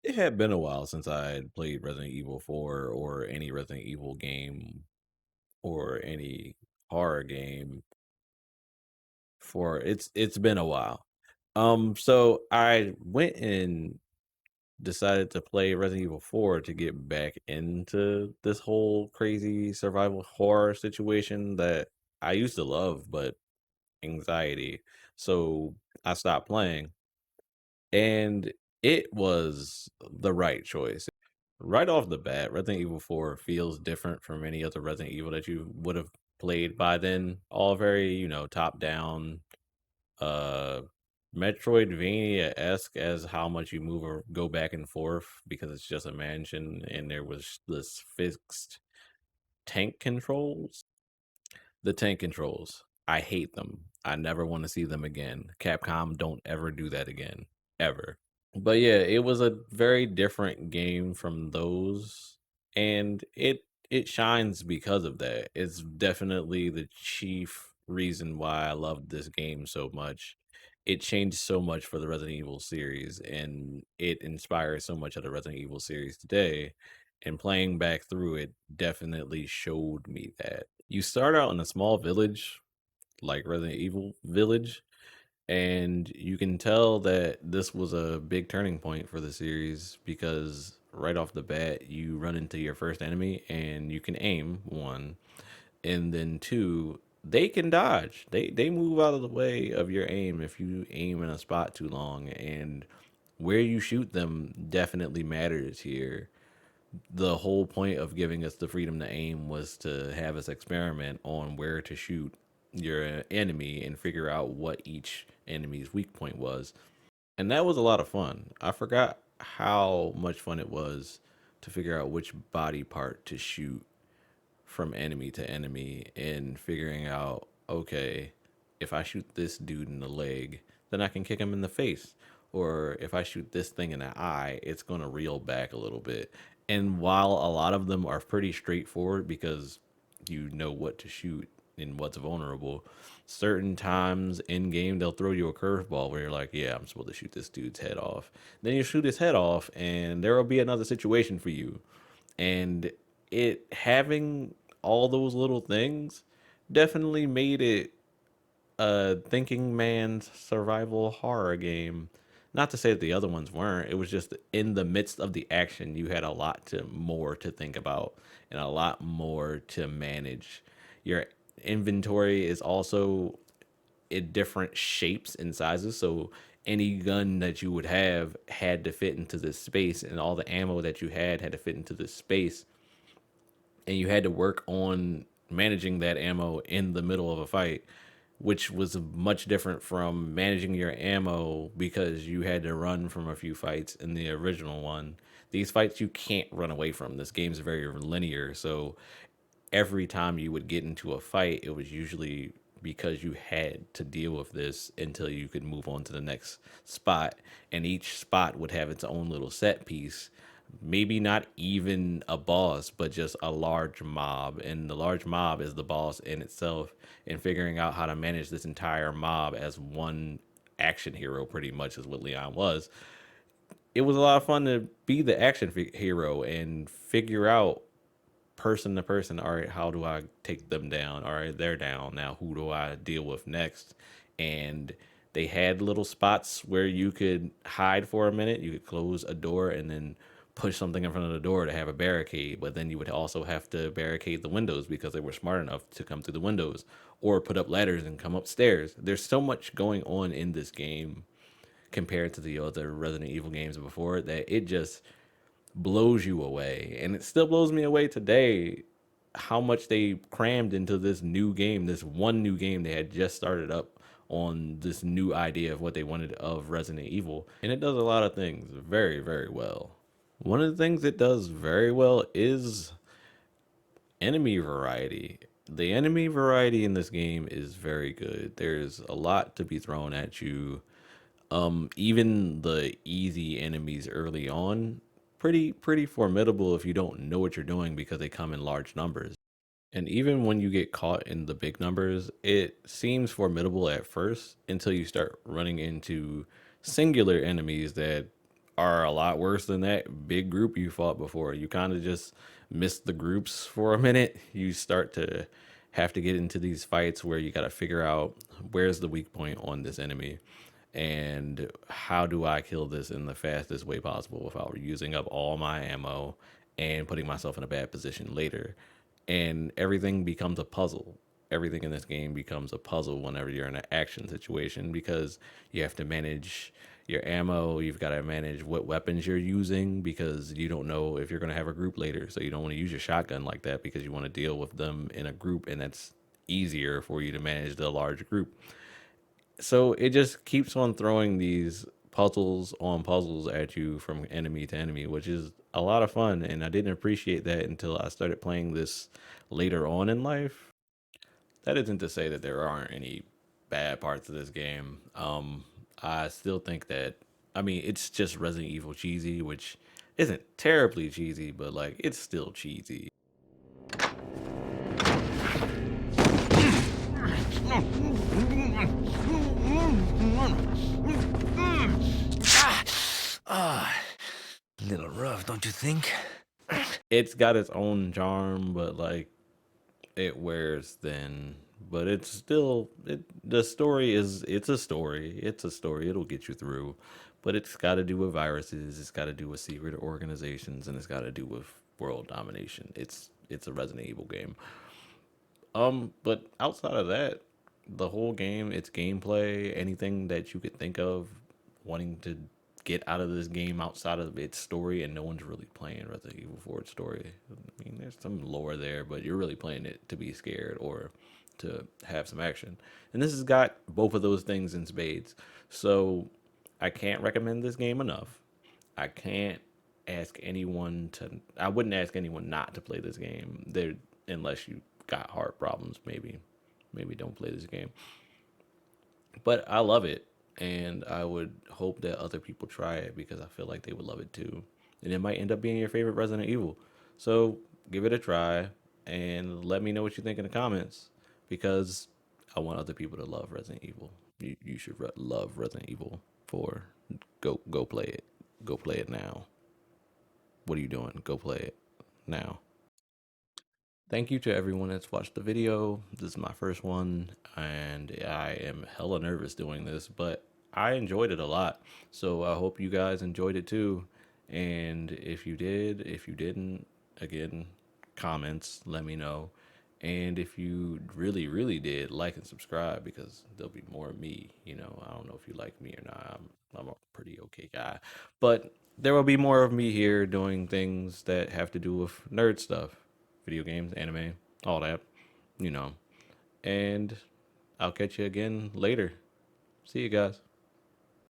It had been a while since I had played Resident Evil 4 or any Resident Evil game or any horror game for it's been a while. So I went and decided to play Resident Evil 4 to get back into this whole crazy survival horror situation that I used to love, but anxiety. So I stopped playing. And it was the right choice. Right off the bat, Resident Evil 4 feels different from any other Resident Evil that you would have played by then. All very, top down, uh Metroidvania-esque as how much you move or go back and forth because it's just a mansion and there was this fixed tank controls. The tank controls. I hate them. I never want to see them again. Capcom, don't ever do that again. Ever. But yeah, it was a very different game from those, and it shines because of that. It's definitely the chief reason why I loved this game so much. It changed so much for the Resident Evil series, and it inspires so much of the Resident Evil series today. And playing back through it definitely showed me that. You start out in a small village, like Resident Evil Village, and you can tell that this was a big turning point for the series because right off the bat, you run into your first enemy and you can aim, one, and then two, they can dodge. They move out of the way of your aim if you aim in a spot too long, and where you shoot them definitely matters here. The whole point of giving us the freedom to aim was to have us experiment on where to shoot your enemy and figure out what each enemy's weak point was. And that was a lot of fun. I forgot how much fun it was to figure out which body part to shoot from enemy to enemy and figuring out, okay, if I shoot this dude in the leg, then I can kick him in the face. Or if I shoot this thing in the eye, it's going to reel back a little bit. And while a lot of them are pretty straightforward because you know what to shoot and what's vulnerable, certain times in game they'll throw you a curveball where you're like, yeah, I'm supposed to shoot this dude's head off. Then you shoot his head off, and there will be another situation for you. And it having all those little things definitely made it a thinking man's survival horror game. Not to say that the other ones weren't. It was just in the midst of the action, you had a lot to more to think about and a lot more to manage. Your inventory is also in different shapes and sizes, so any gun that you would have had to fit into this space, and all the ammo that you had to fit into this space, and you had to work on managing that ammo in the middle of a fight, which was much different from managing your ammo because you had to run from a few fights in the original one. These fights you can't run away from. This game's very linear, so every time you would get into a fight, it was usually because you had to deal with this until you could move on to the next spot. And each spot would have its own little set piece. Maybe not even a boss, but just a large mob. And the large mob is the boss in itself. And figuring out how to manage this entire mob as one action hero, pretty much, is what Leon was. It was a lot of fun to be the action hero and figure out person to person. All right, how do I take them down? All right, they're down. Now, who do I deal with next? And they had little spots where you could hide for a minute. You could close a door and then push something in front of the door to have a barricade. But then you would also have to barricade the windows because they were smart enough to come through the windows or put up ladders and come upstairs. There's so much going on in this game compared to the other Resident Evil games before that it just blows you away. And it still blows me away today how much they crammed into this new game, this one new game they had just started up on this new idea of what they wanted of Resident Evil. And it does a lot of things very, very well. One of the things it does very well is enemy variety. The enemy variety in this game is very good. There's a lot to be thrown at you. Even the easy enemies early on, pretty formidable if you don't know what you're doing because they come in large numbers. And even when you get caught in the big numbers, it seems formidable at first until you start running into singular enemies that are a lot worse than that big group you fought before. You kind of just miss the groups for a minute. You start to have to get into these fights where you got to figure out where's the weak point on this enemy and how do I kill this in the fastest way possible without using up all my ammo and putting myself in a bad position later. And everything becomes a puzzle. Everything in this game becomes a puzzle whenever you're in an action situation because you have to manage your ammo, you've got to manage what weapons you're using because you don't know if you're going to have a group later. So you don't want to use your shotgun like that because you want to deal with them in a group, and that's easier for you to manage the large group. So it just keeps on throwing these puzzles on puzzles at you from enemy to enemy, which is a lot of fun. And I didn't appreciate that until I started playing this later on in life. That isn't to say that there aren't any bad parts of this game. I still think that, I mean, it's just Resident Evil cheesy, which isn't terribly cheesy, but like it's still cheesy. Ah, little rough, don't you think? It's got its own charm, but like it wears thin. But it's still the story is it's a story. It's a story. It'll get you through. But it's got to do with viruses. It's got to do with secret organizations, and it's got to do with world domination. It's a Resident Evil game. But outside of that, the whole game, its gameplay, anything that you could think of wanting to get out of this game outside of its story, and no one's really playing Resident Evil 4 its story. I mean, there's some lore there, but you're really playing it to be scared or to have some action. And this has got both of those things in spades. So I can't recommend this game enough. I can't ask anyone to. I wouldn't ask anyone not to play this game. There, unless you got heart problems, maybe don't play this game. But I love it, and I would hope that other people try it because I feel like they would love it too, and it might end up being your favorite Resident Evil. So give it a try and let me know what you think in the comments because I want other people to love Resident Evil. You should love Resident Evil 4. Go play it. Go play it now. What are you doing? Go play it now. Thank you to everyone that's watched the video. This is my first one, and I am hella nervous doing this, but I enjoyed it a lot. So I hope you guys enjoyed it too. And if you did, if you didn't, again, comments, let me know. And if you really, really did, like and subscribe because there'll be more of me. You know, I don't know if you like me or not. I'm a pretty okay guy, but there will be more of me here doing things that have to do with nerd stuff, video games, anime, all that, you know. And I'll catch you again later. See you guys.